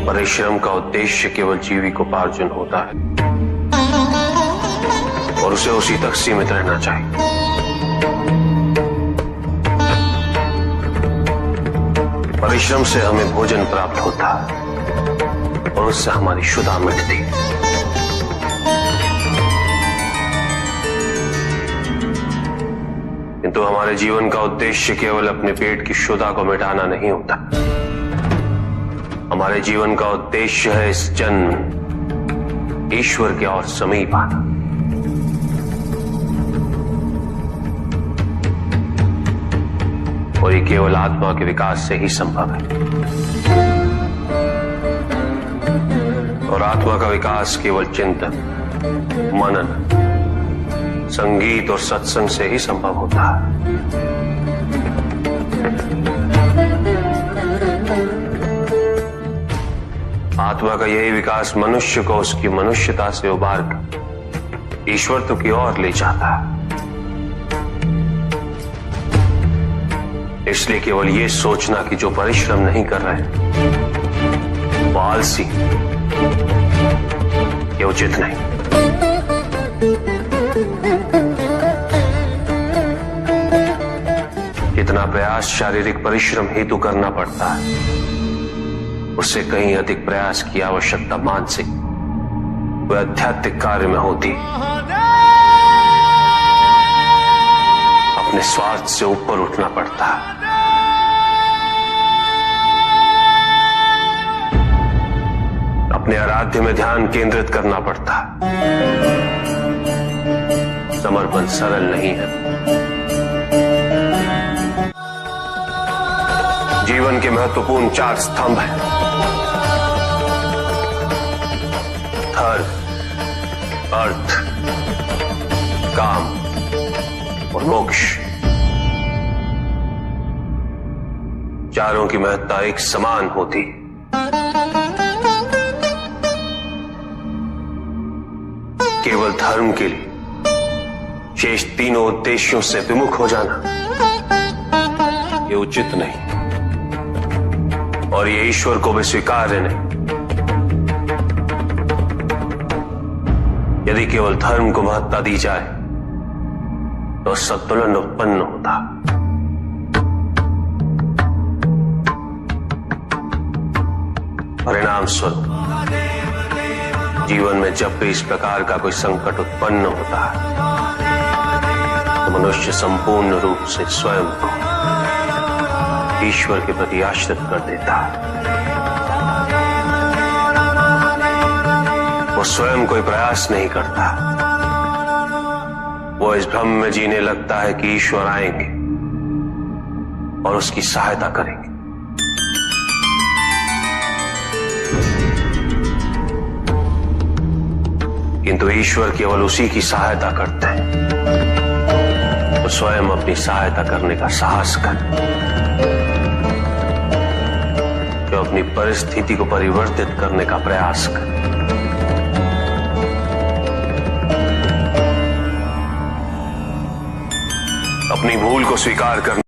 परिश्रम का उद्देश्य केवल जीविकोपार्जन होता है और उसे उसी तक सीमित रहना चाहिए। परिश्रम से हमें भोजन प्राप्त होता है और उससे हमारी क्षुधा मिटती है। किंतु हमारे जीवन का उद्देश्य केवल अपने पेट की क्षुधा को मिटाना नहीं होता। हमारे जीवन का उद्देश्य है इस जन्म ईश्वर के और समीप आना। और ये केवल आत्मा के विकास से ही संभव है। और आत्मा का विकास केवल चिंतन, मनन, संगीत और सत्संग से ही संभव होता है। आत्मा का यही विकास मनुष्य को उसकी मनुष्यता से उबार कर ईश्वरत्व की ओर ले जाता है। इसलिए केवल ये सोचना कि जो परिश्रम नहीं कर रहे वो आलसी, ये उचित नहीं। जितना प्रयास शारीरिक परिश्रम हेतु करना पड़ता है, उससे कहीं अधिक प्रयास की आवश्यकता मानसिक व आध्यात्मिक कार्य में होती। अपने स्वार्थ से ऊपर उठना पड़ता है। अपने आराध्य में ध्यान केंद्रित करना पड़ता है। समर्पण सरल नहीं है। जीवन के महत्वपूर्ण 4 स्तंभ हैं: धर्म, अर्थ, काम और मोक्ष। चारों की महत्ता एक समान होती है। केवल धर्म के लिए शेष तीनों उद्देश्यों से विमुख हो जाना ये उचित नहीं और ये ईश्वर को भी स्वीकार्य नहीं। यदि केवल धर्म को महत्ता दी जाए तो संतुलन उत्पन्न होता। परिणाम स्वरूप जीवन में जब भी इस प्रकार का कोई संकट उत्पन्न होता है तो मनुष्य संपूर्ण रूप से स्वयं को ईश्वर के प्रति आश्रित कर देता है। वो स्वयं कोई प्रयास नहीं करता। वो इस भ्रम में जीने लगता है कि ईश्वर आएंगे और उसकी सहायता करेंगे। किंतु ईश्वर केवल उसी की सहायता करते हैं तो स्वयं अपनी सहायता करने का साहस करे, जो अपनी परिस्थिति को परिवर्तित करने का प्रयास करे। अपनी भूल को स्वीकार करने